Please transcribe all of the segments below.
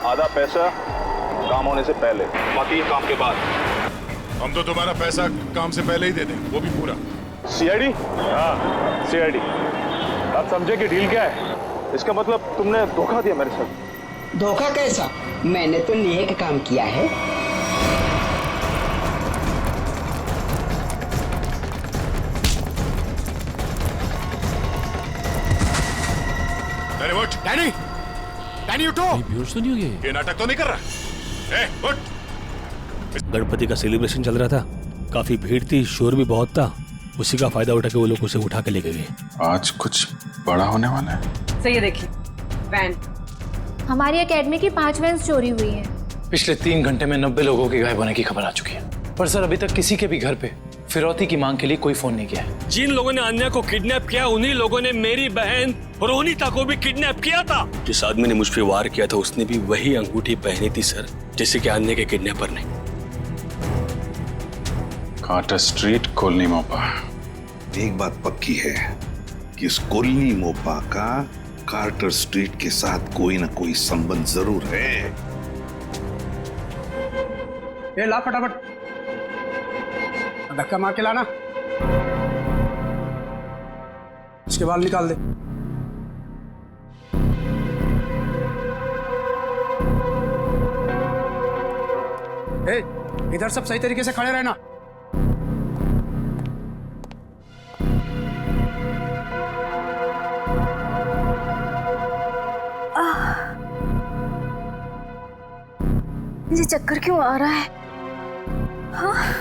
आधा पैसा काम होने से पहले, बाकी काम के बाद। हम तो तुम्हारा पैसा काम से पहले ही दे दें, वो भी पूरा। सीआईडी? हाँ सीआईडी। आप समझे कि डील क्या है? इसका मतलब तुमने धोखा दिया मेरे साथ। धोखा कैसा? मैंने तो नेक काम किया है। अरे उठ डैनी, डैनी उठो। बेहोश तो नहीं हो गया? ये नाटक तो नहीं कर रहा? उठ। गणपति का सेलिब्रेशन चल रहा था, काफी भीड़ थी, शोर भी बहुत था। उसी का फायदा उठा के वो लोग उसे उठा के लेके गए। आज कुछ बड़ा होने वाला है। सही है, देखिए वैन। हमारी एकेडमी की 5 वैन्स चोरी हुई हैं। पिछले 3 घंटे में 90 लोगों के गायब होने की खबर आ चुकी है, पर सर अभी तक किसी के भी घर पे फिरौती की मांग के लिए कोई फोन नहीं किया है। जिन लोगों ने अन्या को किडनैप किया, उन्हीं लोगों ने मेरी बहन रोनिता को भी किडनैप किया था। जिस आदमी ने मुझ पे वार किया था, उसने भी वही अंगूठी पहनी थी सर, जैसे कि अन्या के किडनैपर ने। कार्टर स्ट्रीट, कॉलोनी मोपा। एक बात पक्की है कि इस कॉलोनी मोपा का कार्टर स्ट्रीट के साथ कोई ना कोई संबंध जरूर है। ये ला फटाफट, धक्का मार के लाना। इसके बाल निकाल दे। ए, इधर सब सही तरीके से खड़े रहना। मुझे चक्कर क्यों आ रहा है? हाँ?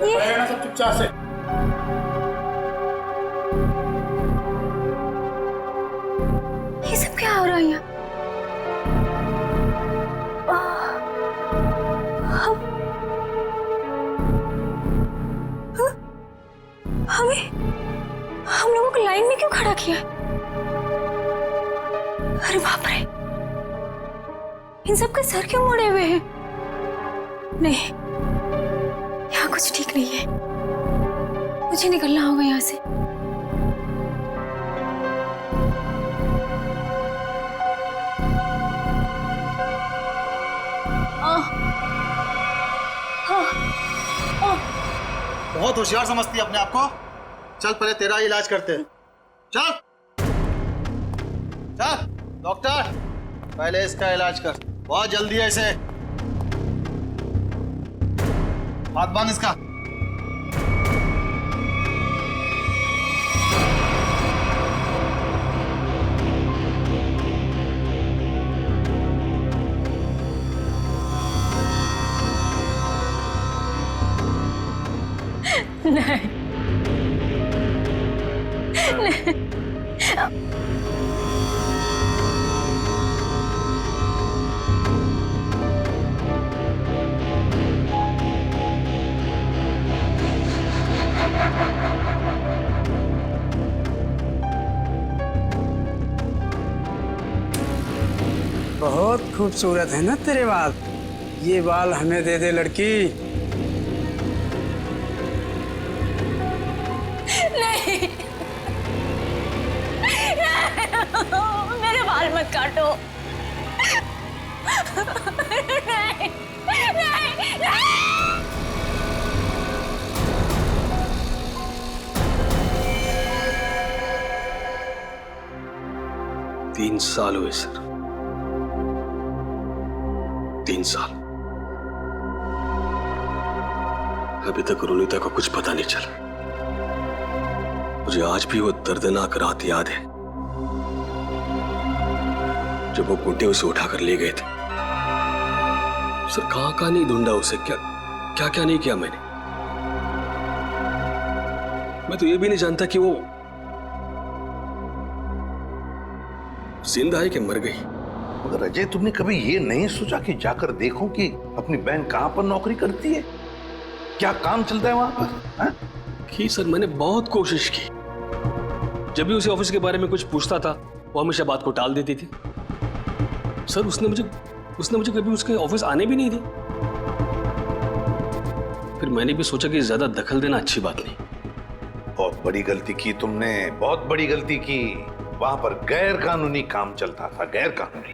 रहना सब चुपचाप से। ये सब क्या हो रहा है यहाँ? हमें हम लोगों को लाइन में क्यों खड़ा किया? अरे बाप रे, इन सब के सर क्यों मुड़े हुए हैं? नहीं, यहाँ कुछ ठीक नहीं है। मुझे निकलना होगा यहाँ से। बहुत होशियार समझती है अपने आप को। चल पहले तेरा इलाज करते हैं। चल चल डॉक्टर, पहले इसका इलाज कर। बहुत जल्दी है इसे। हाथ बांध इसका। नहीं, नहीं। बहुत खूबसूरत है ना तेरे बाल। ये बाल हमें दे दे लड़की। नहीं, मेरे बाल मत काटो। नहीं, नहीं, नहीं। 3 साल हुए सर, 3 साल। अभी तक रोनिता को कुछ पता नहीं चला। मुझे आज भी वो दर्दनाक रात याद है जब वो गुंडे उसे उठाकर ले गए थे। सर कहां नहीं ढूंढा उसे, क्या क्या नहीं किया मैंने। मैं तो ये भी नहीं जानता कि वो जिंदा है कि मर गई। मगर अजय, तुमने कभी ये नहीं सोचा कि जाकर देखो कि अपनी बहन कहां पर नौकरी करती है, क्या काम चलता है वहां पर? की सर मैंने बहुत कोशिश की, जब भी उसे ऑफिस के बारे में कुछ पूछता था वो हमेशा बात को टाल देती थी। सर उसने मुझे कभी उसके ऑफिस आने भी नहीं दी। फिर मैंने भी सोचा कि ज्यादा दखल देना अच्छी बात नहीं। बहुत बड़ी गलती की तुमने, बहुत बड़ी गलती की। वहां पर गैर कानूनी काम चलता था, गैर कानूनी,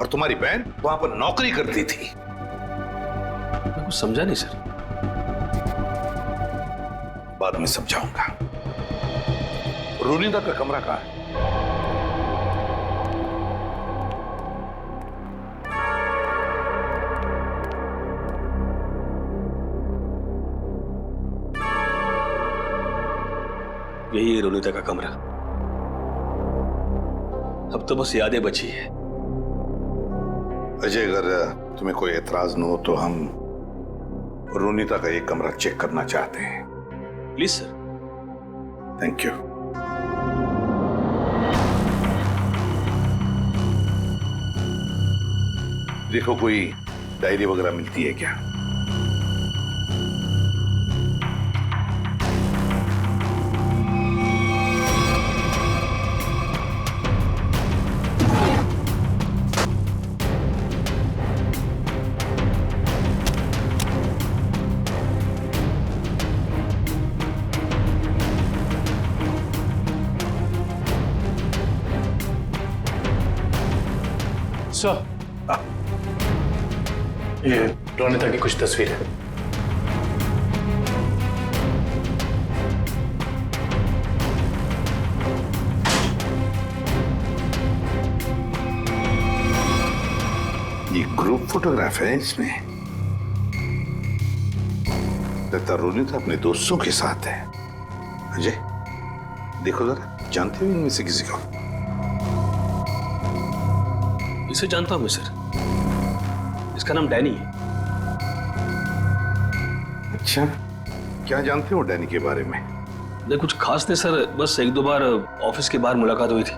और तुम्हारी बहन वहां पर नौकरी करती थी। मैं कुछ समझा नहीं सर। बाद में समझाऊंगा। रोनिता का कमरा कहाँ है? यही है रोनिता का कमरा। अब तो बस यादें बची है। अजय, अगर तुम्हें कोई एतराज न हो तो हम रोनिता का ये कमरा चेक करना चाहते हैं। Please sir. Thank you. देखो कोई डायरी वगैरह मिलती है क्या? सर, ये रोनिता की कुछ तस्वीर है। ये ग्रुप फोटोग्राफ है इसमें। लगता रोनिता अपने दोस्तों के साथ है। अजय देखो जरा, जानते हो इनमें से किसी को? इसे जानता हूं मैं सर। इसका नाम डैनी है। अच्छा, क्या जानते हो डैनी के बारे में? नहीं कुछ खास नहीं सर, बस एक दो बार ऑफिस के बाहर मुलाकात हुई थी।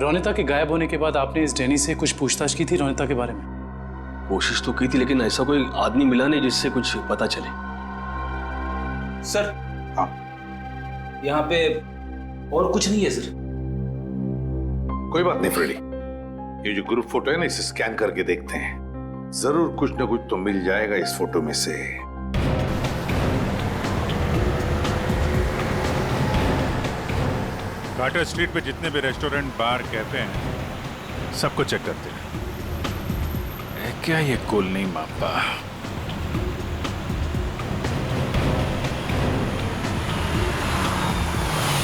रोनिता के गायब होने के बाद आपने इस डैनी से कुछ पूछताछ की थी रोनिता के बारे में? कोशिश तो की थी लेकिन ऐसा कोई आदमी मिला नहीं जिससे कुछ पता चले। सर हाँ, यहाँ पे और कुछ नहीं है सर। कोई बात नहीं फ्रेडी, ये जो ग्रुप फोटो है ना, इसे स्कैन करके देखते हैं। जरूर कुछ ना कुछ तो मिल जाएगा इस फोटो में से। कार्टर स्ट्रीट पे जितने भी रेस्टोरेंट, बार, कैफे हैं, सबको चेक करते हैं। क्या ये कॉलोनी मापा?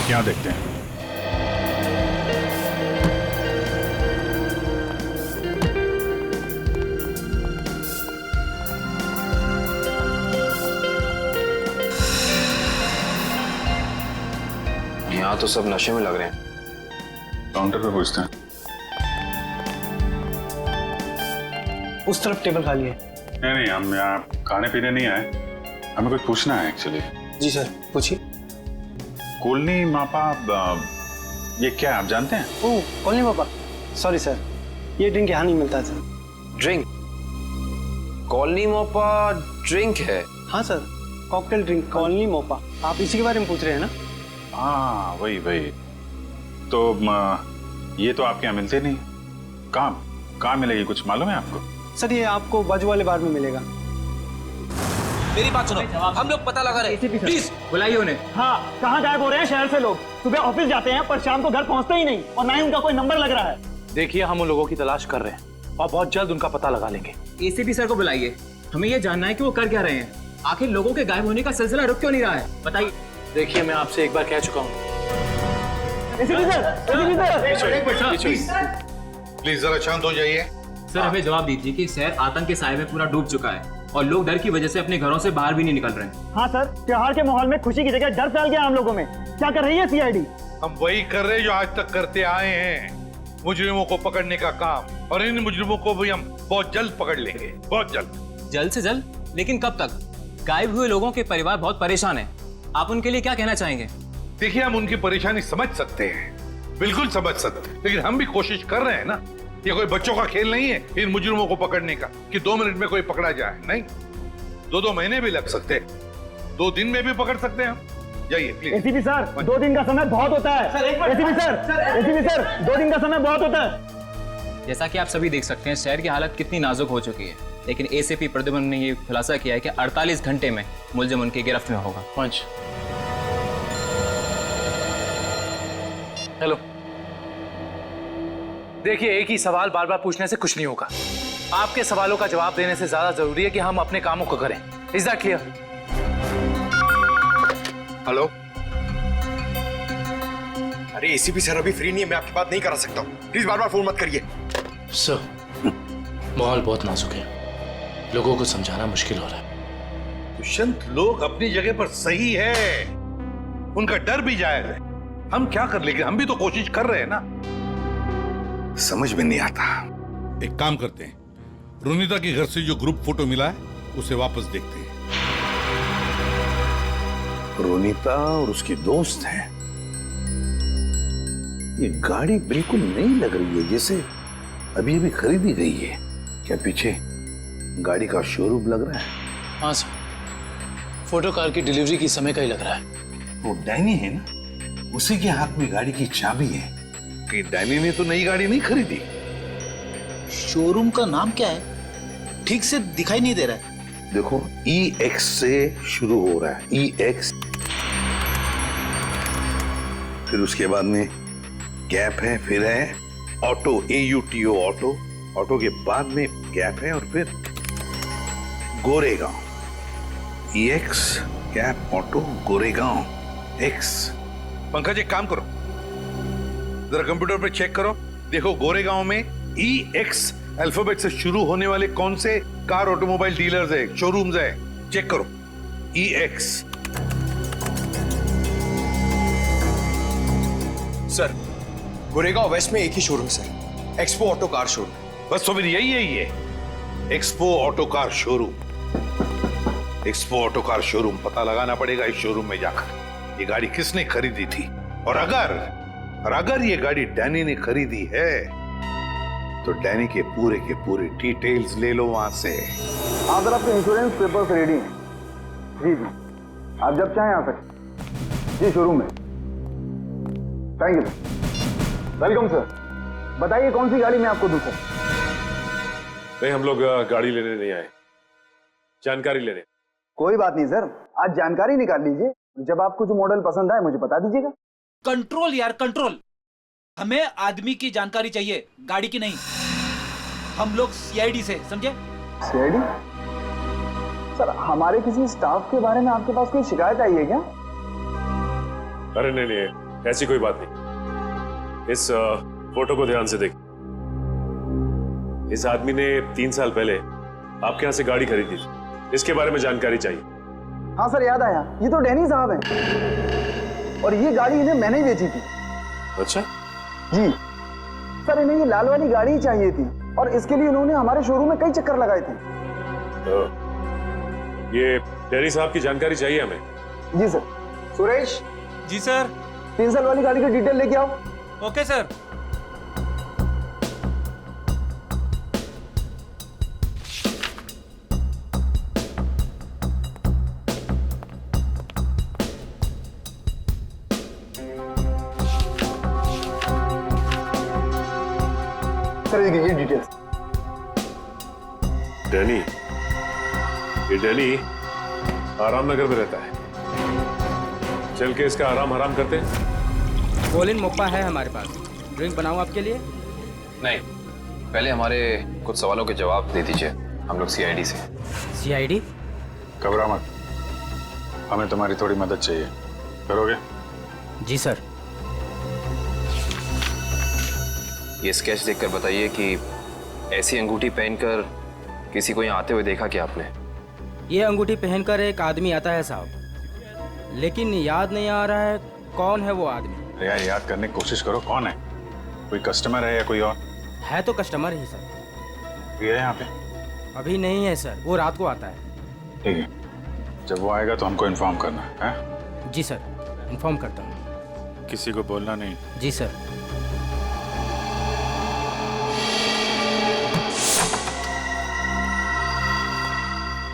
क्या देखते हैं? यहाँ तो सब नशे में लग रहे हैं। काउंटर पे पूछते हैं। उस तरफ टेबल खाली है। नहीं, हम यहाँ खाने पीने नहीं आए, हमें कुछ पूछना है एक्चुअली। जी सर, पूछिए। कॉलोनी मापा, ये क्या है, आप जानते हैं? ओह, कॉलोनी पापा, सॉरी सर, ये ड्रिंक यहाँ नहीं मिलता sir. Drink? Colony Mopa drink है? हाँ sir, cocktail drink colony Mopa. आप इसी के बारे में पूछ रहे हैं ना? हाँ वही। तो ये तो आपके यहाँ मिलते नहीं। कहाँ मिलेगी, कुछ मालूम है आपको? सर ये आपको बाजू वाले बार में मिलेगा। मेरी बात सुनो, हम लोग पता लगा रहे हैं। प्लीज बुलाइए उन्हें। हाँ, कहाँ गायब हो रहे हैं शहर से लोग? सुबह ऑफिस जाते हैं पर शाम को घर पहुँचते ही नहीं, और ना ही उनका कोई नंबर लग रहा है। देखिए, हम उन लोगों की तलाश कर रहे हैं और बहुत जल्द उनका पता लगा लेंगे। एसीपी सर को बुलाइए, हमें ये जानना है कि वो कर क्या रहे हैं। आखिर लोगों के गायब होने का सिलसिला रुक क्यों नहीं रहा है, बताइए। देखिए, मैं आपसे एक बार कह चुका हूँ। प्लीज जरा शांत हो जाइए। सर हमें जवाब दीजिए कि शहर आतंक के साए में पूरा डूब चुका है और लोग डर की वजह से अपने घरों से बाहर भी नहीं निकल रहे हैं। हाँ सर, त्योहार के माहौल में खुशी की जगह डर फैल गया हम लोगों में। क्या कर रही है सीआईडी? हम वही कर रहे हैं जो आज तक करते आए हैं, मुजरिमों को पकड़ने का काम। और इन मुजरिमों को भी हम बहुत जल्द पकड़ लेंगे, बहुत जल्द। जल्द से जल्द? लेकिन कब तक? गायब हुए लोगों के परिवार बहुत परेशान है, आप उनके लिए क्या कहना चाहेंगे? देखिए, हम उनकी परेशानी समझ सकते हैं, बिल्कुल समझ सकते हैं, लेकिन हम भी कोशिश कर रहे हैं ना। ये कोई बच्चों का खेल नहीं है इन मुजरिमों को पकड़ने का कि 2 मिनट में कोई पकड़ा जाए। नहीं, 2 महीने भी लग सकते हैं, 2 दिन में भी पकड़ सकते हैं हम। जाइए प्लीज। एसीपी सर 2 दिन का समय बहुत होता है। एसीपी सर 2 दिन का समय बहुत होता है। जैसा कि आप सभी देख सकते हैं शहर की हालत कितनी नाजुक हो चुकी है, लेकिन एसीपी प्रद्युम्न ने ये खुलासा किया है कि 48 घंटे में मुलजिम उनकी गिरफ्त में होगा। पंच। हेलो, देखिए एक ही सवाल बार बार पूछने से कुछ नहीं होगा। आपके सवालों का जवाब देने से ज्यादा जरूरी है कि हम अपने कामों को करें। Is that clear? हेलो, अरे एसीपी सर अभी फ्री नहीं है, मैं आपकी बात नहीं करा सकता हूँ, प्लीज बार बार फोन मत करिए। सर, माहौल बहुत नाजुक है, लोगों को समझाना मुश्किल हो रहा है। दुष्यंत, लोग अपनी जगह पर सही है, उनका डर भी जायज है। हम क्या कर लेंगे, हम भी तो कोशिश कर रहे हैं ना। समझ में नहीं आता। एक काम करते हैं, रोनिता के घर से जो ग्रुप फोटो मिला है उसे वापस देखते हैं। रोनिता और उसकी दोस्त हैं। ये गाड़ी बिल्कुल नई लग रही है, जैसे अभी अभी खरीदी गई है। क्या पीछे गाड़ी का शोरूम लग रहा है? हाँ सर, फोटो कार की डिलीवरी की समय का ही लग रहा है। वो डैनी है ना, उसी के हाथ में गाड़ी की चाबी है। कि डैनी ने तो नई गाड़ी नहीं खरीदी। शोरूम का नाम क्या है? ठीक से दिखाई नहीं दे रहा है। देखो, EX से शुरू हो रहा है, EX, फिर उसके बाद में गैप है, फिर है ऑटो, AUTO ऑटो, ऑटो के बाद में गैप है, और फिर Goregaon, EX gap auto Goregaon X। Pankaj एक काम करो, जरा कंप्यूटर पे चेक करो, देखो गोरेगांव में EX अल्फाबेट से शुरू होने वाले कौन से कार ऑटोमोबाइल डीलर्स है, शोरूम्स है, चेक करो। EX। सर, गोरेगांव वेस्ट में एक ही showroom sir, Expo auto car showroom. बस तो फिर यही है, ये Expo auto car showroom. Expo auto car showroom पता लगाना पड़ेगा इस शोरूम में जाकर ये गाड़ी किसने खरीदी थी, और अगर ये गाड़ी डैनी ने खरीदी है तो डैनी के पूरे डिटेल्स ले लो वहां से। हाँ सर, आपके इंश्योरेंस पेपर्स रेडी हैं। जी, आप जब चाहें आ सकते। जी, शोरूम में। Thank you sir. Welcome sir. बताइए कौन सी गाड़ी मैं आपको दूं सर? नहीं, हम लोग गाड़ी लेने नहीं आए, जानकारी लेने। कोई बात नहीं सर, आज जानकारी निकाल लीजिए, जब आपको जो मॉडल पसंद आए मुझे बता दीजिएगा। कंट्रोल यार, कंट्रोल। हमें आदमी की जानकारी चाहिए, गाड़ी की नहीं। हम लोग CID से, समझे? CID? सर, हमारे किसी स्टाफ के बारे में आपके पास कोई शिकायत आई है क्या? अरे नहीं, ऐसी कोई बात नहीं। इस फोटो को ध्यान से देखिए। इस आदमी ने 3 साल पहले आपके यहाँ से गाड़ी खरीदी थी, इसके बारे में जानकारी चाहिए। हाँ सर, याद आया, ये तो डैनी साहब हैं, और ये गाड़ी इन्हें मैंने ही बेची थी। अच्छा जी सर, इन्हें ये लाल वाली गाड़ी ही चाहिए थी, और इसके लिए इन्होंने हमारे शोरूम में कई चक्कर लगाए थे। ये डैनी साहब की जानकारी चाहिए हमें। जी सर। सुरेश। जी सर। 3 साल वाली गाड़ी की डिटेल लेके आओ। Okay sir. ये डिटेल्स। डैनी, ये डैनी आराम नगर में रहता है, चल के इसका आराम हराम करते हैं। कोलिन मोप्पा है हमारे पास, ड्रिंक बनाऊं आपके लिए? नहीं, पहले हमारे कुछ सवालों के जवाब दे दीजिए, हम लोग CID से। CID? घबरा मत, हमें तुम्हारी थोड़ी मदद चाहिए, करोगे? जी सर। ये स्केच देखकर बताइए कि ऐसी अंगूठी पहनकर किसी को यहाँ आते हुए देखा क्या आपने? ये अंगूठी पहनकर एक आदमी आता है साहब, लेकिन याद नहीं आ रहा है कौन है वो आदमी। यार याद करने की कोशिश करो, कौन है? कोई कस्टमर है या कोई और? है तो कस्टमर ही सर। ये है यहाँ पे? अभी नहीं है सर, वो रात को आता है। ठीक है, जब वो आएगा तो हमको इन्फॉर्म करना है। जी सर, इन्फॉर्म करता हूँ। किसी को बोलना नहीं। जी सर।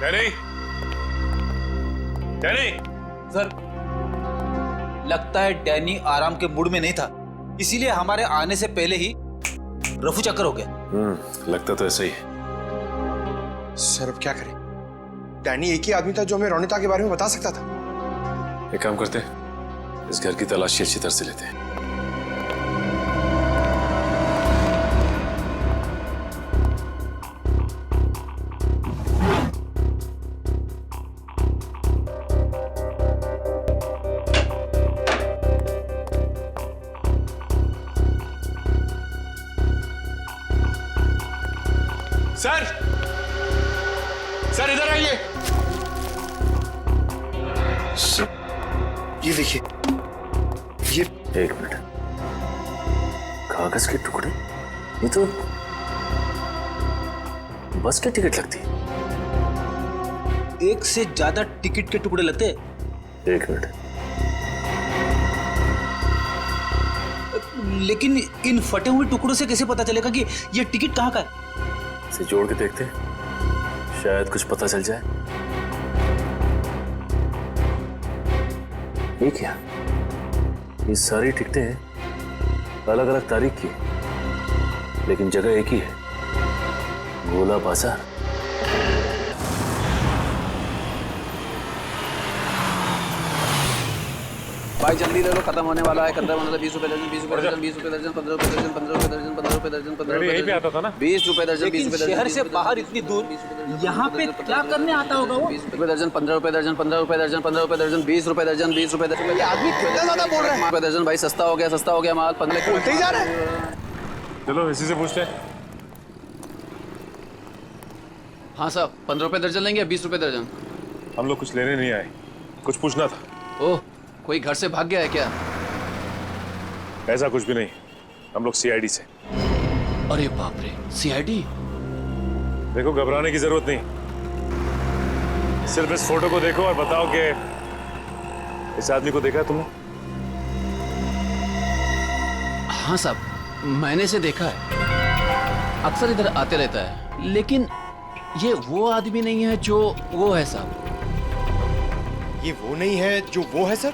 Danny, Danny sir. लगता है डैनी आराम के मूड में नहीं था, इसीलिए हमारे आने से पहले ही रफू चक्कर हो गया। लगता तो ऐसा ही है। सर अब क्या करें? डैनी एक ही आदमी था जो हमें रोनिता के बारे में बता सकता था। एक काम करते हैं, इस घर की तलाशी अच्छी तरह से लेते हैं। सर, सर इधर आइए। ये देखिए, ये एक मिनट, कागज के टुकड़े? ये तो बस की टिकट लगती है। एक से ज्यादा टिकट के टुकड़े लगते हैं। एक मिनट, लेकिन इन फटे हुए टुकड़ों से कैसे पता चलेगा कि ये टिकट कहाँ का है? इसे जोड़ के देखते हैं, शायद कुछ पता चल जाए। ये क्या? ये सारी टिकटें अलग अलग तारीख की, लेकिन जगह एक ही है, गोला बाजार। भाई जल्दी ले लो, खत्म होने वाला है। 15 मतलब 20 रुपए दर्जन, 20 रुपए दर्जन, 20 रुपए दर्जन, 15 रुपए दर्जन, 15 रुपए दर्जन, 15 रुपए दर्जन, 15 रुपए दर्जन, यहीं पे आता था ना? 20 रुपए दर्जन, 20 लेकिन रुपए दर्जन, शहर से बाहर इतनी दूर यहाँ पे क्या करने आता होगा वो? 20 रुपए दर्जन, 15 रुपए दर्जन, 15 रुपए दर्जन, 15 रुपए दर्जन, 20 रुपए दर्जन, 20 रुपए दर्जन। ये आदमी कितना ज्यादा बोल रहा है। रुपए दर्जन भाई, सस्ता हो गया माल। 15 बोलते ही जा रहा है। चलो इसी से पूछते हैं। हाँ साहब, 15 रुपए दर्जन लेंगे या 20 रुपए दर्जन? हम लोग कुछ लेने नहीं आए, कुछ पूछना था। ओह, कोई घर से भाग गया है क्या? ऐसा कुछ भी नहीं, हम लोग सीआईडी से। अरे बाप रे, सीआईडी? देखो घबराने की जरूरत नहीं, सिर्फ इस फोटो को देखो और बताओ कि इस आदमी को देखा तुमने? हाँ साहब, मैंने इसे देखा है, अक्सर इधर आते रहता है, लेकिन ये वो आदमी नहीं है जो वो है साहब। ये वो नहीं है जो वो है सर?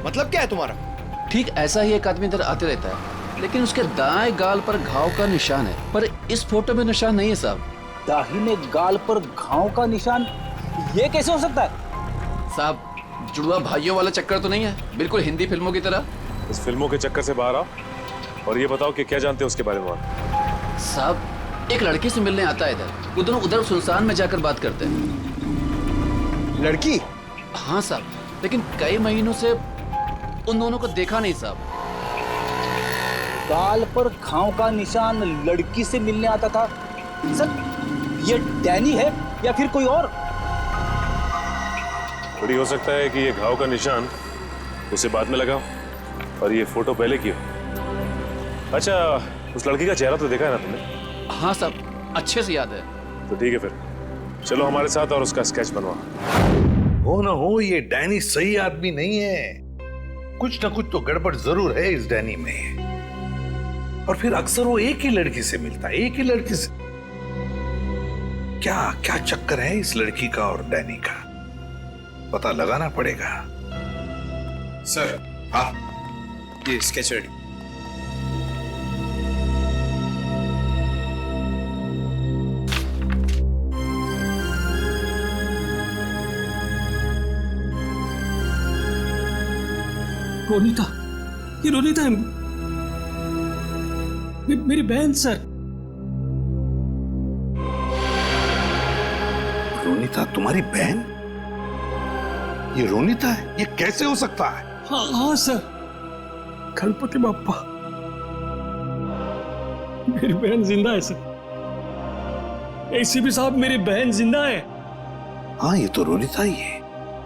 मतलब क्या है तुम्हारा? ठीक ऐसा ही एक आदमी इधर आते रहता है, लेकिन उसके दाएं गाल पर घाव का निशान है, पर इस फोटो में निशान नहीं है साहब। दाहिने गाल पर घाव का निशान? ये कैसे हो सकता है साहब? जुड़वा भाइयों वाला चक्कर तो नहीं है, बिल्कुल हिंदी फिल्मों की तरह? इस फिल्मों के चक्कर से बाहर आओ और ये बताओ कि क्या जानते हो उसके बारे में। साहब, एक लड़की से मिलने आता है इधर, वो दोनों उधर सुनसान में जाकर बात करते हैं। लड़की? हाँ साहब, लेकिन कई महीनों से उन दोनों को देखा नहीं साहब। गाल पर घाव का निशान, लड़की से मिलने आता था। सर, ये डैनी है या फिर कोई और? थोड़ी हो सकता है कि ये घाव का निशान उसे बाद में लगा और ये फोटो पहले की हो। अच्छा, उस लड़की का चेहरा तो देखा है ना तुमने? हाँ साहब, अच्छे से याद है। तो ठीक है, फिर चलो हमारे साथ और उसका स्केच बनवा। हो ना हो, ये डैनी सही आदमी नहीं है। कुछ ना कुछ तो गड़बड़ जरूर है इस डैनी में। और फिर अक्सर वो एक ही लड़की से मिलता है, एक ही लड़की से। क्या क्या चक्कर है इस लड़की का और डैनी का? पता लगाना पड़ेगा। सर, हाँ, ये स्केच रेडी। रोनिता, ये रोनिता है, मेरी बहन सर। रोनिता तुम्हारी बहन? ये रोनिता है? ये कैसे हो सकता है? हाँ सर, गणपति बाप्पा, मेरी बहन जिंदा है सर। एसीपी साहब, मेरी बहन जिंदा है। हाँ, ये तो रोनिता ही है,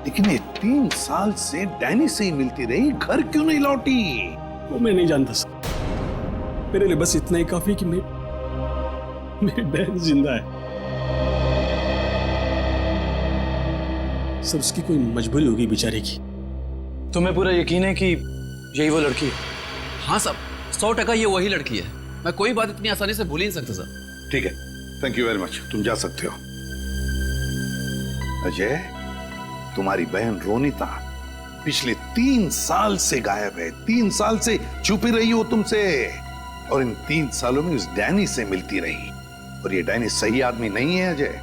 लेकिन ये 3 साल से डैनी से ही मिलती रही, घर क्यों नहीं लौटी? वो मैं नहीं जानता सर, मेरे लिए बस इतना ही काफी कि मेरी बहन जिंदा है। सर, उसकी कोई मजबूरी होगी बेचारे की। तुम्हें पूरा यकीन है कि यही वो लड़की है? हाँ साहब, 100% ये वही लड़की है। मैं कोई बात इतनी आसानी से भूल ही नहीं सकता सर। ठीक है, थैंक यू वेरी मच, तुम जा सकते हो। अजय, तुम्हारी बहन रोनिता पिछले 3 साल से गायब है। 3 साल से छुपी रही हो तुमसे, और इन 3 सालों में उस डैनी से मिलती रही। और ये डैनी सही आदमी नहीं है अजय,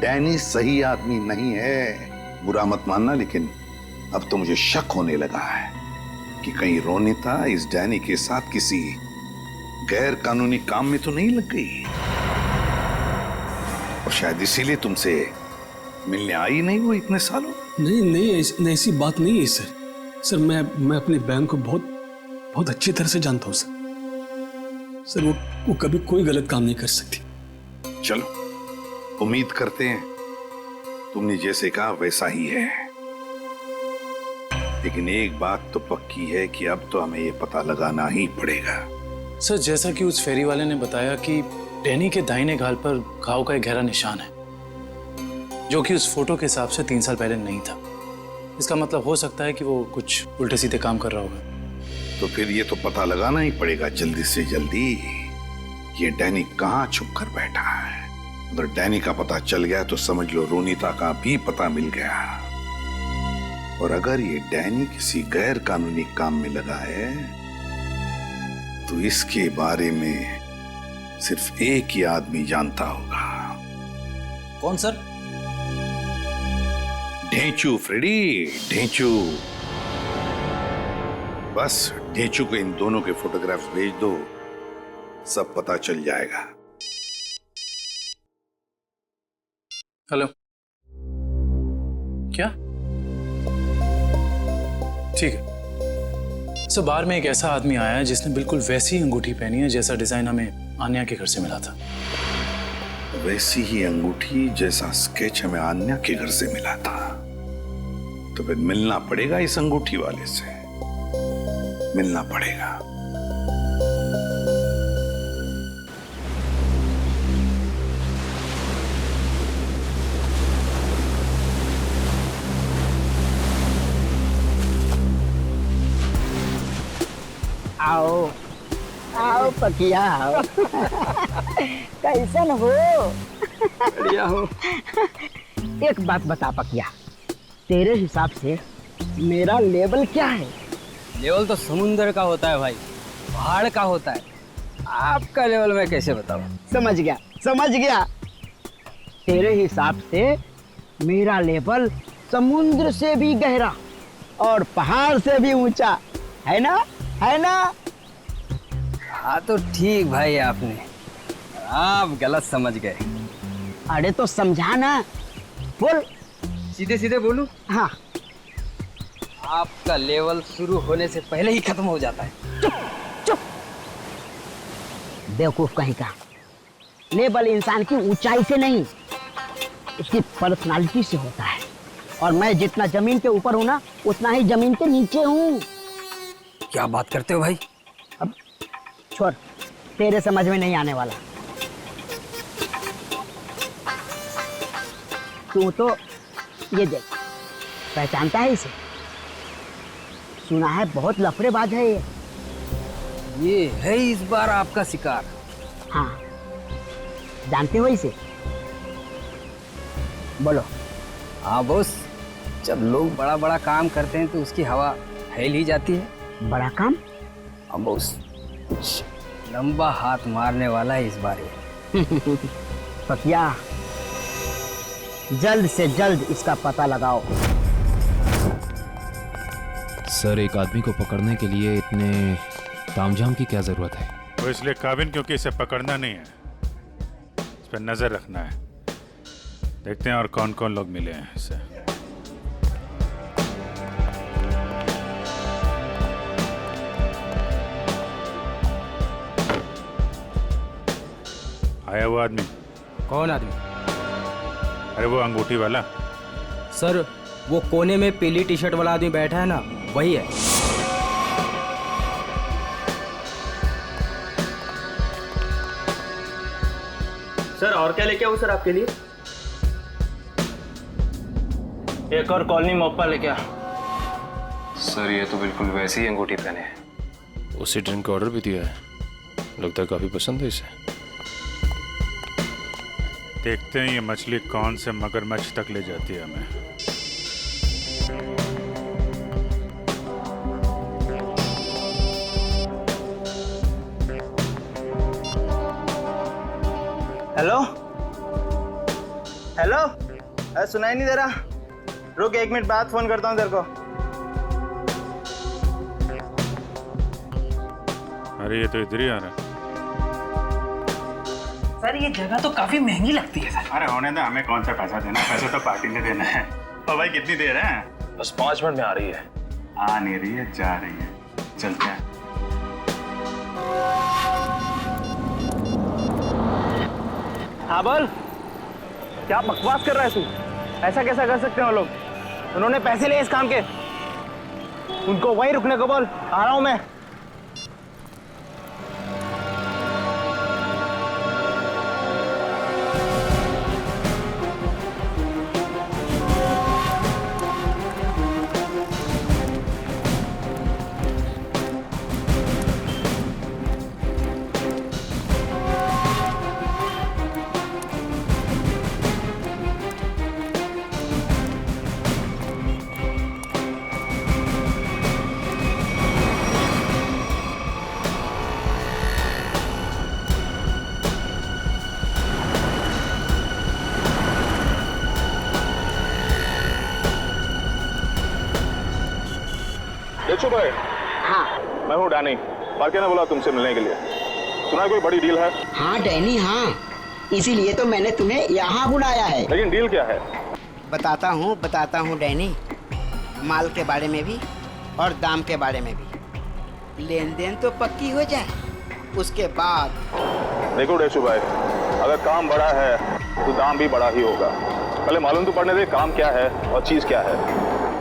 डैनी सही आदमी नहीं है। बुरा मत मानना, लेकिन अब तो मुझे शक होने लगा है कि कहीं रोनिता इस डैनी के साथ किसी गैर कानूनी काम में तो नहीं लग गई, और शायद इसीलिए तुमसे मिलने आई नहीं वो इतने सालों। नहीं, ऐसी बात नहीं है सर। मैं अपने बहन को बहुत अच्छी तरह से जानता हूँ सर। वो कभी कोई गलत काम नहीं कर सकती। चलो उम्मीद करते हैं तुमने जैसे कहा वैसा ही है, लेकिन एक बात तो पक्की है कि अब तो हमें ये पता लगाना ही पड़ेगा। सर, जैसा कि उस फेरी वाले ने बताया कि डैनी के दाहिने गाल पर घाव का एक गहरा निशान है, जो कि उस फोटो के हिसाब से 3 साल पहले नहीं था। इसका मतलब हो सकता है कि वो कुछ उल्टे सीधे काम कर रहा होगा। तो फिर ये तो पता लगाना ही पड़ेगा जल्दी से जल्दी, ये डैनी कहाँ छुप कर बैठा है। अगर डैनी का पता चल गया तो समझ लो रोनिता का भी पता मिल गया, और अगर ये डैनी किसी गैर कानूनी काम में लगा है तो इसके बारे में सिर्फ एक ही आदमी जानता होगा। कौन सर? ढेंचू फ्रेडी, ढेंचू। बस ढेंचू को इन दोनों के फोटोग्राफ्स भेज दो, सब पता चल जाएगा। हेलो, क्या? ठीक है सर। बार में एक ऐसा आदमी आया है जिसने बिल्कुल वैसी अंगूठी पहनी है जैसा डिजाइन हमें आन्या के घर से मिला था। वैसी ही अंगूठी जैसा स्केच हमें आन्या के घर से मिला था। तो फिर मिलना पड़ेगा इस अंगूठी वाले से, मिलना पड़ेगा। आओ आओ पकिया आओ। कैसन हो? बढ़िया हो। एक बात बता पकिया, तेरे हिसाब से मेरा लेवल क्या है? लेवल तो समुंदर का होता है भाई, पहाड़ का होता है। आपका लेवल मैं कैसे बताऊं? समझ गया। तेरे हिसाब से मेरा लेवल समुद्र से भी गहरा और पहाड़ से भी ऊंचा है ना? हाँ तो ठीक भाई, आपने आप गलत समझ गए। अरे तो समझा ना, बोल। सीधे बोलूं? हाँ। आपका लेवल शुरू होने से पहले ही खत्म हो जाता है। चुप। बेवकूफ कहीं का। लेवल इंसान की ऊंचाई से नहीं, उसकी पर्सनालिटी से होता है। और मैं जितना जमीन के ऊपर हूं ना, उतना ही जमीन के नीचे हूं। क्या बात करते हो भाई? अब छोड़, तेरे समझ में नहीं आने वाला। तू तो ये देख, पहचानता है इसे? सुना है बहुत लफड़ेबाज है ये है इस बार आपका शिकार। हाँ, जानते हो इसे? बोलो। हाँ बॉस, जब लोग बड़ा बड़ा काम करते हैं तो उसकी हवा फैल ही जाती है। बड़ा काम? हाँ बॉस, कुछ लंबा हाथ मारने वाला है इस बार ये। पकिया, जल्द से जल्द इसका पता लगाओ। सर, एक आदमी को पकड़ने के लिए इतने तामझाम की क्या जरूरत है? वो इसलिए काबिन क्योंकि इसे पकड़ना नहीं है, इस पर नजर रखना है। देखते हैं और कौन कौन लोग मिले हैं इससे। आया वो आदमी? कौन आदमी? अरे वो अंगूठी वाला। सर, वो कोने में पीली टी शर्ट वाला आदमी बैठा है ना, वही है। सर, और क्या लेके आऊं सर आपके लिए? एक और कॉलोनी मोप्पा लेके आ। सर, ये तो बिल्कुल वैसी ही अंगूठी पहने हैं। उसी ड्रिंक का ऑर्डर भी दिया है, लगता है काफी पसंद है इसे। देखते हैं ये मछली कौन से मगरमच्छ तक ले जाती है हमें। हेलो हेलो, अरे सुनाई नहीं दे रहा। रुक 1 मिनट बाद फोन करता हूँ तेरे को। अरे ये तो इधर ही आ रहा है। सर ये जगह तो काफी महंगी लगती है सर। अरे होने दे, हमें कौन सा पैसा देना है, पैसे तो पार्टी ने देना है। और भाई कितनी देर है? बस 5 मिनट में आ रही है। आ नहीं रही है, जा रही है। चलते हैं। हाँ बोल, क्या बकवास कर रहा है तू? ऐसा कैसा कर सकते हैं वो लोग? उन्होंने पैसे लिए इस काम के। उनको वहीं रुकने को बोल, आ रहा हूं मैं। देखो भाई, हाँ मैं हूँ डैनी। पार्के ने बोला तुमसे मिलने के लिए। सुना कोई बड़ी डील है? हाँ डैनी, हाँ, इसीलिए तो मैंने तुम्हें यहाँ बुलाया है। लेकिन डील क्या है? बताता हूँ डैनी। माल के बारे में भी और दाम के बारे में भी। लेन देन तो पक्की हो जाए, उसके बाद। देखो डेशु भाई, अगर काम बड़ा है तो दाम भी बड़ा ही होगा। पहले मालूम तो पड़ने दे काम क्या है और चीज क्या है।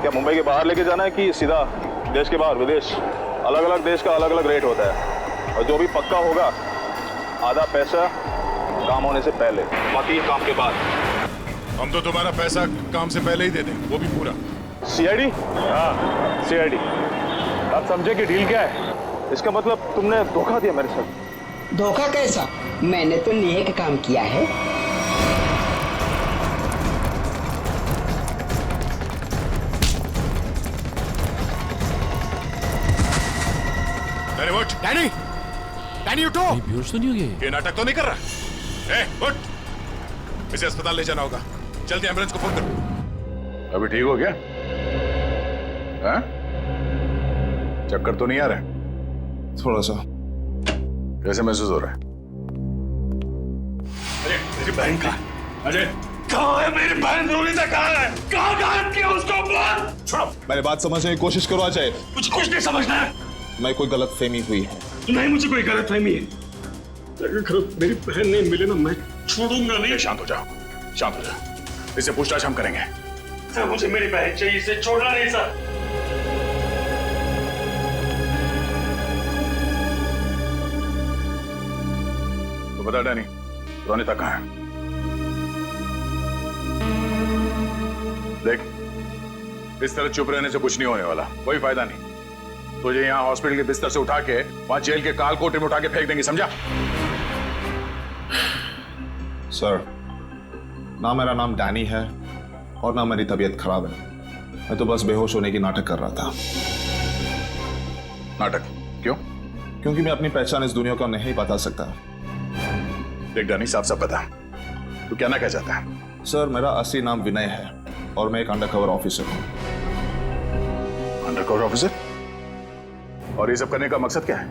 क्या मुंबई के बाहर लेके जाना है कि सीधा देश के बाहर? विदेश, अलग अलग देश का अलग अलग रेट होता है। और जो भी पक्का होगा, आधा पैसा काम होने से पहले, बाकी काम के बाद। हम तो तुम्हारा पैसा काम से पहले ही दे दें, वो भी पूरा। सीआईडी? हाँ सीआईडी। आप समझे कि डील क्या है? इसका मतलब तुमने धोखा दिया मेरे साथ। धोखा कैसा? मैंने तो नेक काम किया है। अरे उठ डैनी, डैनी उठो। बेहोश तो नहीं हो गए? ये नाटक तो नहीं कर रहा? उठ, इसे अस्पताल ले जाना होगा। जल्दी एम्बुलेंस को फोन करो। अभी ठीक हो गया? हाँ? चक्कर तो नहीं आ रहा? थोड़ा सा। कैसे महसूस हो रहा है? अरे मेरी बहन कहाँ है? अजय कहाँ है मेरी बहन? रोनिता कहाँ है? कहाँ गायब किया उसको? बोल। छोड़ो। मेरी बात समझने की कोशिश करो अजय। मुझे कुछ नहीं समझना है। मैं कोई गलत फहमी हुई है। नहीं, मुझे कोई गलत फहमी है। अगर मेरी बहन नहीं मिले ना, मैं छोड़ूंगा नहीं। शांत हो जाओ, शांत हो जाओ। इससे पूछताछ हम करेंगे। सर मुझे मेरी बहन चाहिए, इसे छोड़ना नहीं सर। तो बता डैनी, रोनिता कहाँ है? देख, इस तरह चुप रहने से कुछ नहीं होने वाला, कोई फायदा नहीं। तुझे यहाँ हॉस्पिटल के बिस्तर से उठा के वहां जेल के काल कोठरी में उठा के फेंक देंगे, समझा? सर, ना मेरा नाम डैनी है और ना मेरी तबीयत खराब है। मैं तो बस बेहोश होने की नाटक कर रहा था। नाटक? क्यों? क्योंकि मैं अपनी पहचान इस दुनिया को नहीं बता सकता। देख डैनी, साफ साफ बता, तू क्या ना कह जाता है? सर, मेरा असली नाम विनय है और मैं एक अंडरकवर ऑफिसर हूँ। Undercover officer? और ये सब करने का मकसद क्या है?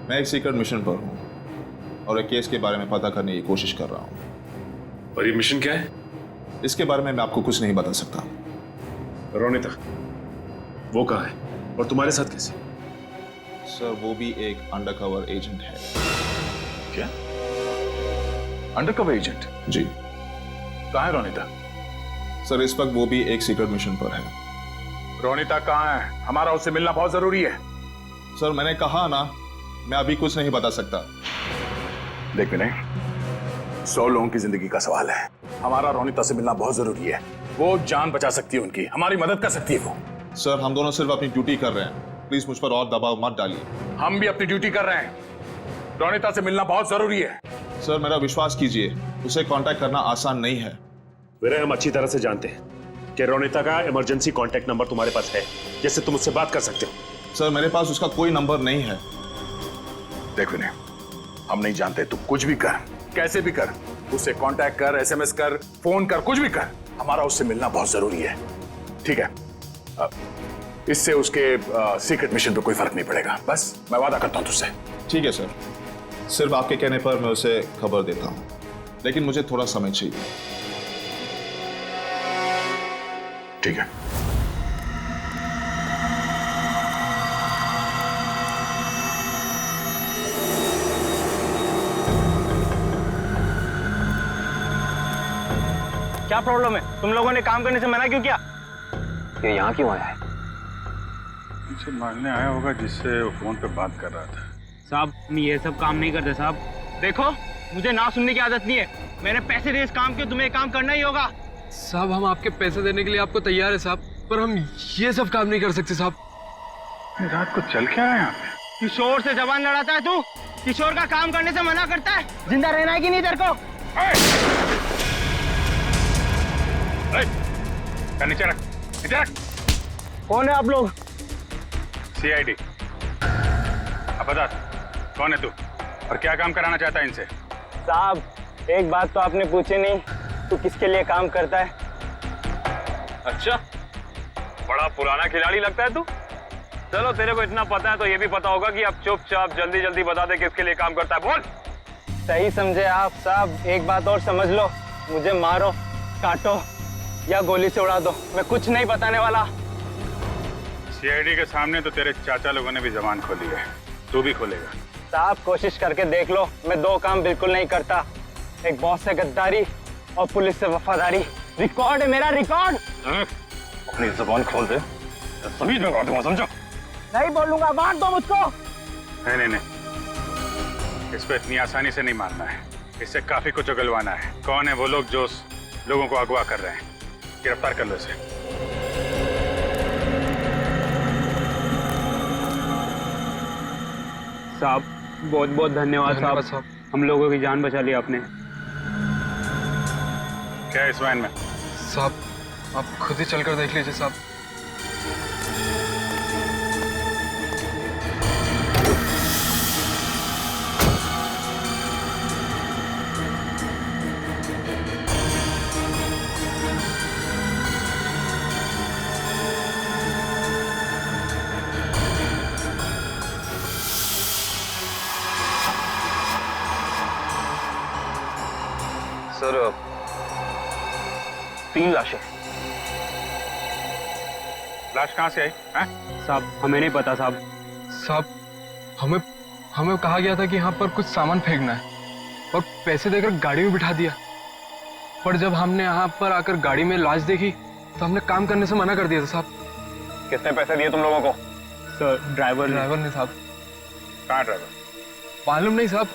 मैं एक सीक्रेट मिशन पर हूँ और एक केस के बारे में पता करने की कोशिश कर रहा हूँ। और ये मिशन क्या है? इसके बारे में मैं आपको कुछ नहीं बता सकता। रोनिता, वो कहाँ है और तुम्हारे साथ कैसे? सर, वो भी एक अंडरकवर एजेंट है। क्या? Undercover agent? जी। कहाँ है रोनिता? सर, इस वक्त वो भी एक सीक्रेट मिशन पर है। रोनिता कहाँ है? हमारा उससे मिलना बहुत जरूरी है। सर, मैंने कहा ना, मैं अभी कुछ नहीं बता सकता। देख विनय, 100 लोगों की जिंदगी का सवाल है। हमारा रोनिता से मिलना बहुत जरूरी है। वो जान बचा सकती है उनकी, हमारी मदद कर सकती है वो। सर, हम दोनों सिर्फ अपनी ड्यूटी कर रहे हैं। प्लीज मुझ पर और दबाव मत डालिए। हम भी अपनी ड्यूटी कर रहे हैं। रोनिता से मिलना बहुत जरूरी है। सर, मेरा विश्वास कीजिए, उसे कांटेक्ट करना आसान नहीं है। विनय, हम अच्छी तरह से जानते हैं कि रोनिता का इमरजेंसी कांटेक्ट नंबर तुम्हारे पास है, जिससे तुम उससे बात कर सकते हो। सर, मेरे पास उसका कोई नंबर नहीं है। देख विनय, हम नहीं जानते, तू कुछ भी कर, कैसे भी कर, उससे कांटेक्ट कर, एसएमएस कर, फोन कर, कुछ भी कर, हमारा उससे मिलना बहुत जरूरी है। ठीक है? इससे उसके सीक्रेट मिशन पे कोई फर्क नहीं पड़ेगा। बस मैं वादा करता हूं तुझसे। ठीक है सर, सिर्फ आपके कहने पर मैं उसे खबर देता हूं, लेकिन मुझे थोड़ा समय चाहिए। ठीक है। क्या प्रॉब्लम है? तुम लोगों ने काम करने से मना क्यों किया? ये यहाँ क्यों आया है? मुझे मारने आया होगा जिससे वो फोन पे बात कर रहा था। साहब, हम ये सब काम नहीं करते साहब। देखो, मुझे ना सुनने की आदत नहीं है। मैंने पैसे दिए इस काम के, तुम्हें काम करना ही होगा। साहब, हम आपके पैसे देने के लिए आपको तैयार है साहब, पर हम ये सब काम नहीं कर सकते साहब। रात को चल क्या रहा है यहाँ पे? किशोर से जबान लड़ाता है तू? किशोर का काम करने से मना करता है? जिंदा रहना है कि नहीं तेरे को? नीचे रख, नीचे रख। कौन है आप लोग? सीआईडी। अब बता, कौन है तू और क्या काम कराना चाहता है इनसे? साहब, एक बात तो आपने पूछी नहीं, तू किसके लिए काम करता है? अच्छा, बड़ा पुराना खिलाड़ी लगता है तू। चलो, तेरे को इतना पता है तो ये भी पता होगा कि अब चुपचाप जल्दी जल्दी बता दे किसके लिए काम करता है। बोल। सही समझे आप साहब। एक बात और समझ लो, मुझे मारो, काटो या गोली से उड़ा दो, मैं कुछ नहीं बताने वाला। सीआईडी के सामने तो तेरे चाचा लोगों ने भी जबान खोली है, तू भी खोलेगा। साहब, कोशिश करके देख लो, मैं दो काम बिल्कुल नहीं करता। एक बॉस से गद्दारी और पुलिस से वफादारी। रिकॉर्ड है मेरा, रिकॉर्ड। अपनी जबान खोल दे, सभी में काट दूंगा, समझो? नहीं बोलूंगा, मार दो मुझको। नहीं नहीं नहीं, इस पे इतनी आसानी से नहीं मारना है, इससे काफी कुछ उगलवाना है। कौन है वो लोग जो लोगों को अगवा कर रहे हैं? गिरफ्तार कर लो इसे। साहब, बहुत बहुत धन्यवाद साहब, हम लोगों की जान बचा ली आपने। क्या है इस वैन में? साहब, आप खुद ही चलकर देख लीजिए साहब। सर, 3 लाशें। लाश कहाँ से आई? साहब, हमें नहीं पता साहब। साहब, हमें कहा गया था कि यहाँ पर कुछ सामान फेंकना है और पैसे देकर गाड़ी में बिठा दिया, पर जब हमने यहाँ पर आकर गाड़ी में लाश देखी तो हमने काम करने से मना कर दिया था साहब। कितने पैसे दिए तुम लोगों को? सर, ड्राइवर ने साहब। कहाँ ड्राइवर? मालूम नहीं साहब,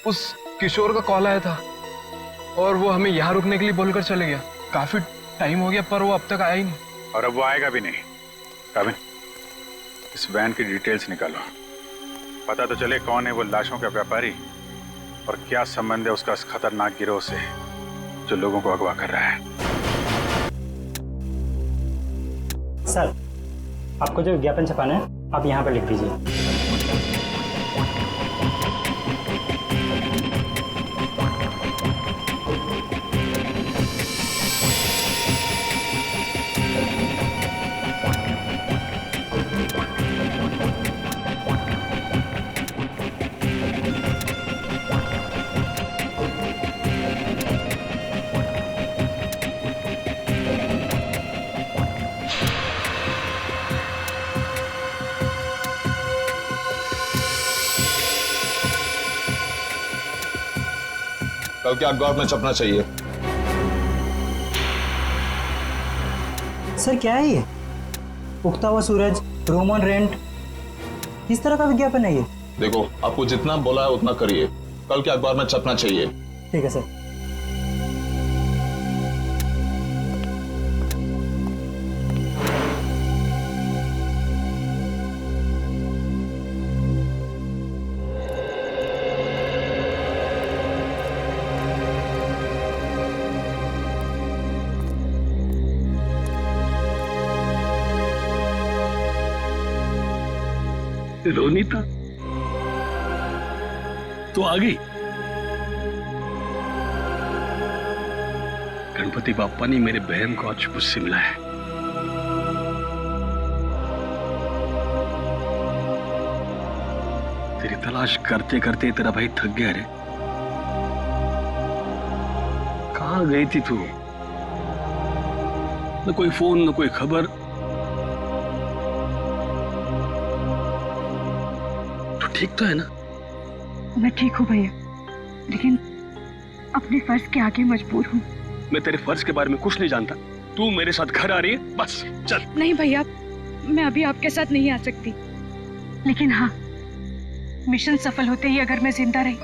उस किशोर का कॉल आया था और वो हमें यहाँ रुकने के लिए बोलकर चले गया। काफी टाइम हो गया पर वो अब तक आया ही नहीं। और अब वो आएगा भी नहीं। काबिन, इस वैन की डिटेल्स निकालो, पता तो चले कौन है वो लाशों का व्यापारी और क्या संबंध है उसका इस खतरनाक गिरोह से जो लोगों को अगवा कर रहा है। सर, आपको जो विज्ञापन छपाना है आप यहाँ पर लिख दीजिए। कल के अखबार में छपना चाहिए। सर, क्या है ये? उगता हुआ सूरज, रूम ऑन रेंट, किस तरह का विज्ञापन है ये? देखो, आपको जितना बोला है उतना करिए, कल के अखबार में छपना चाहिए। ठीक है सर। रोनीता तो आ गई। गणपति बापा ने मेरे बहन को आज मुझसे मिला है। तेरी तलाश करते करते तेरा भाई थक गया रे। कहाँ गई थी तू? न कोई फोन न कोई खबर। तू ठीक तो है ना? मैं ठीक हूँ भैया, लेकिन अपने फर्ज के आगे मजबूर हूँ। मैं तेरे फर्ज के बारे में कुछ नहीं जानता। तू मेरे साथ घर आ रही है, बस चल। नहीं भैया, मैं अभी आपके साथ नहीं आ सकती, लेकिन हाँ, मिशन सफल होते ही अगर मैं जिंदा रही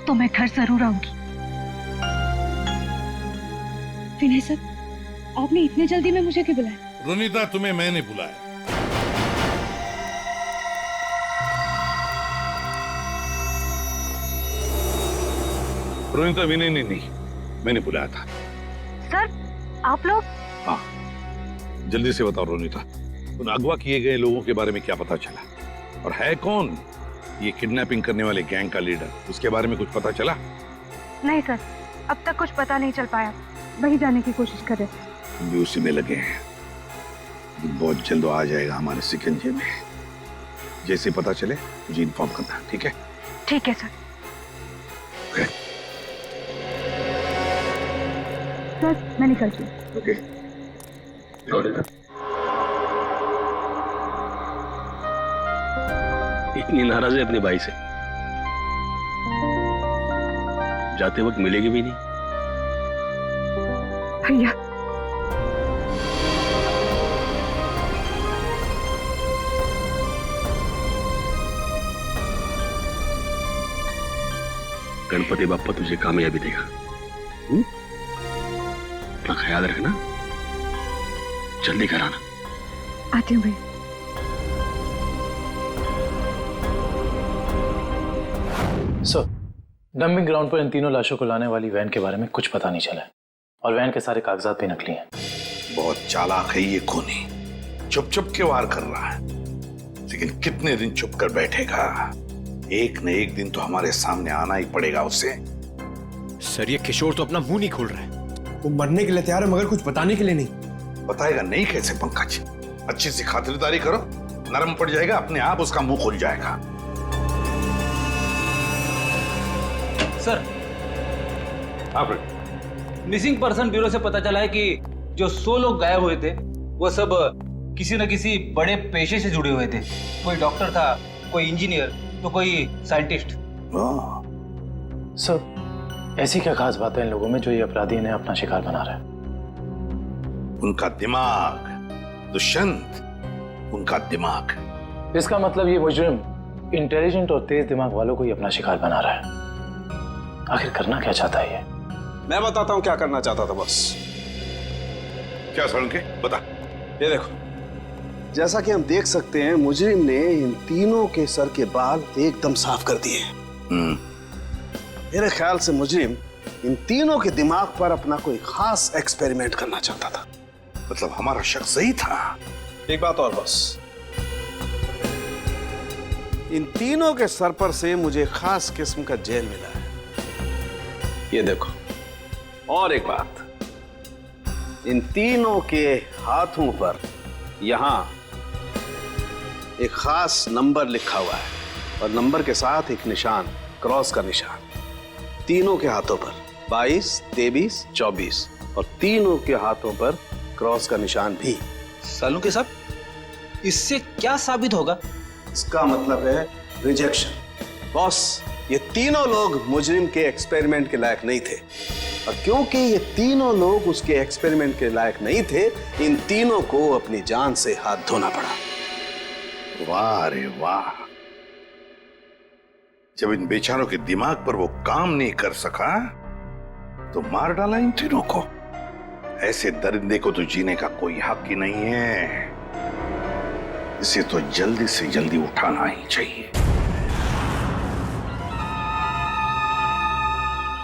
तो मैं घर जरूर आऊंगी। विनय सर, आपने इतने जल्दी में मुझे क्यों बुलाया? रोनिता, तुम्हें मैंने बुलाया। रोनिता, विनय ने नहीं, मैंने बुलाया था। सर, आप लोग? हाँ, जल्दी से बताओ रोनिता, उन अगवा किए गए लोगों के बारे में क्या पता चला? और है कौन ये किडनैपिंग करने वाले गैंग का लीडर? उसके बारे में कुछ पता चला? नहीं सर, अब तक कुछ पता नहीं चल पाया। वही जाने की कोशिश कर रहे थे। हम भी उसी में लगे हैं। बहुत जल्द आ जाएगा हमारे शिकंजे में। जैसे पता चले मुझे इन्फॉर्म करना, ठीक है? ठीक है सर। सर, मैं निकलती हूँ। ओके। इतनी नाराज है अपने भाई से, जाते वक्त मिलेगी भी नहीं। भैया, गणपति बाप्पा तुझे कामयाबी देगा। अपना ख्याल रखना, जल्दी घर आना। आती हूँ भैया। सर, डंपिंग ग्राउंड पर इन तीनों लाशों को लाने वाली वैन के बारे में कुछ पता नहीं चला है, और वैन के सारे कागजात भी नकली हैं। बहुत चालाक है ये खूनी, चुप चुप के वार कर रहा है, लेकिन कितने दिन चुप कर बैठेगा? एक न एक दिन तो हमारे सामने आना ही पड़ेगा उसे। सर, ये किशोर तो अपना मुंह नहीं खोल रहा है। वो मरने के लिए तैयार है, मगर कुछ बताने के लिए नहीं। बताएगा नहीं कैसे पंकज? अच्छी सी खातिरदारी करो, नरम पड़ जाएगा, अपने आप उसका मुंह खुल जाएगा। सर, मिसिंग पर्सन ब्यूरो से पता चला है कि जो 100 लोग गायब हुए थे वो सब किसी न किसी बड़े पेशे से जुड़े हुए थे। कोई डॉक्टर था, कोई इंजीनियर, तो कोई साइंटिस्ट। सर, ऐसी क्या खास बात है इन लोगों में जो ये अपराधी इन्हें अपना शिकार बना रहा है? उनका दिमाग दुष्यंत, उनका दिमाग। इसका मतलब ये मुजरिम इंटेलिजेंट और तेज दिमाग वालों को ही अपना शिकार बना रहा है। आखिर करना क्या चाहता है ये? मैं बताता हूँ क्या करना चाहता था बस। क्या सड़न के बता। ये देखो, जैसा कि हम देख सकते हैं, मुजरिम ने इन तीनों के सर के बाल एकदम साफ कर दिए। मेरे ख्याल से मुजरिम इन तीनों के दिमाग पर अपना कोई खास एक्सपेरिमेंट करना चाहता था। मतलब हमारा शक सही था। एक बात और बस, इन तीनों के सर पर से मुझे खास किस्म का जेल मिला है। ये देखो, और एक बात, इन तीनों के हाथों पर यहां एक खास नंबर लिखा हुआ है, और नंबर के साथ एक निशान, क्रॉस का निशान। तीनों के हाथों पर 22, 23, 24, और तीनों के हाथों पर क्रॉस का निशान भी। सालू के साथ इससे क्या साबित होगा? इसका मतलब है रिजेक्शन। बॉस, ये तीनों लोग मुजरिम के एक्सपेरिमेंट के लायक नहीं थे, और क्योंकि ये तीनों लोग उसके एक्सपेरिमेंट के लायक नहीं थे, इन तीनों को अपनी जान से हाथ धोना पड़ा। वाह रे वाह, जब इन बेचारों के दिमाग पर वो काम नहीं कर सका तो मार डाला इन तीनों को। ऐसे दरिंदे को तो जीने का कोई हक ही नहीं है। इसे तो जल्दी से जल्दी उठाना ही चाहिए।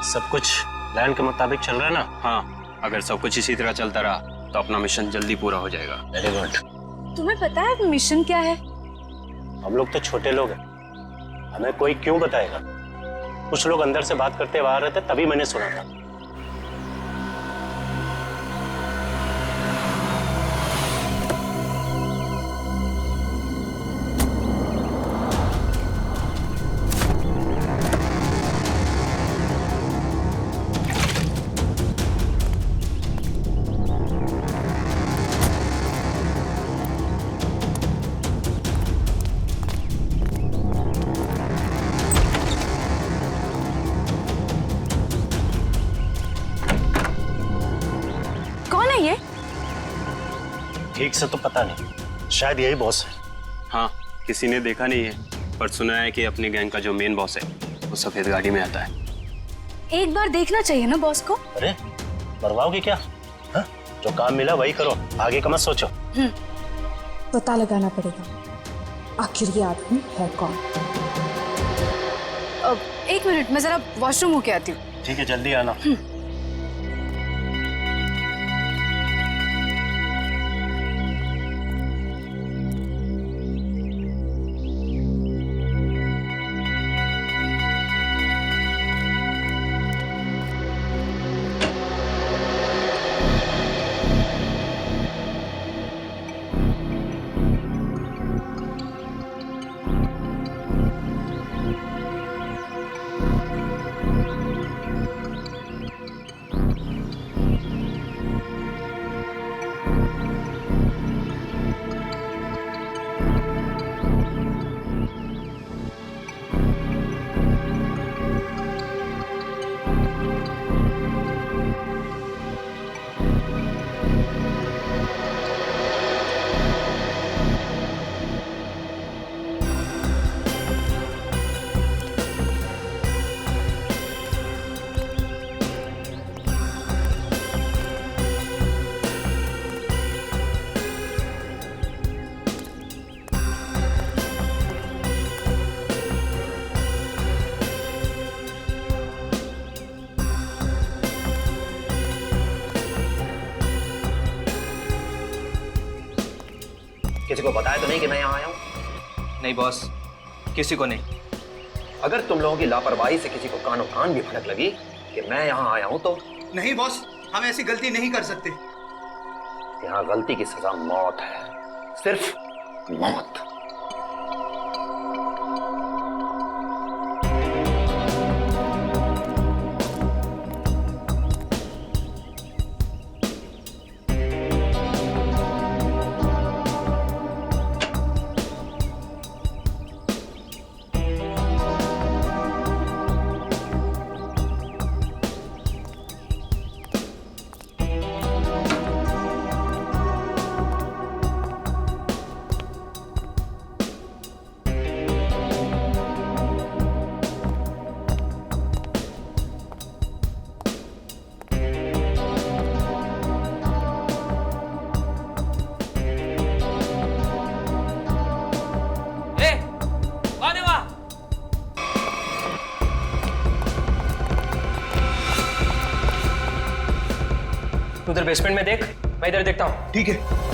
सब कुछ प्लान के मुताबिक चल रहा है ना? हाँ, अगर सब कुछ इसी तरह चलता रहा तो अपना मिशन जल्दी पूरा हो जाएगा। Very good. तुम्हें पता है मिशन क्या है? हम लोग तो छोटे लोग हैं, हमें कोई क्यों बताएगा? कुछ लोग अंदर से बात करते हुए आ रहे थे, तभी मैंने सुना था। ठीक से तो पता नहीं, शायद यही बॉस है। हाँ, किसी ने देखा नहीं है, पर सुना है कि अपनी गैंग का जो मेन बॉस है वो सफेद गाड़ी में आता है। एक बार देखना चाहिए ना बॉस को। अरे मरवाओगे क्या? हाँ? जो काम मिला वही करो, आगे का मत सोचो। पता लगाना पड़ेगा आखिर ये आदमी है कौन। एक मिनट, मैं जरा वॉशरूम होके आती हूँ। ठीक है, जल्दी आना। किसी को बताया तो नहीं कि मैं यहाँ आया हूँ? नहीं बॉस, किसी को नहीं। अगर तुम लोगों की लापरवाही से किसी को कानो कान भी भनक लगी कि मैं यहाँ आया हूँ तो? नहीं बॉस, हम ऐसी गलती नहीं कर सकते। यहाँ गलती की सजा मौत है, सिर्फ मौत। उधर बेसमेंट में देख, मैं इधर देखता हूँ। ठीक है।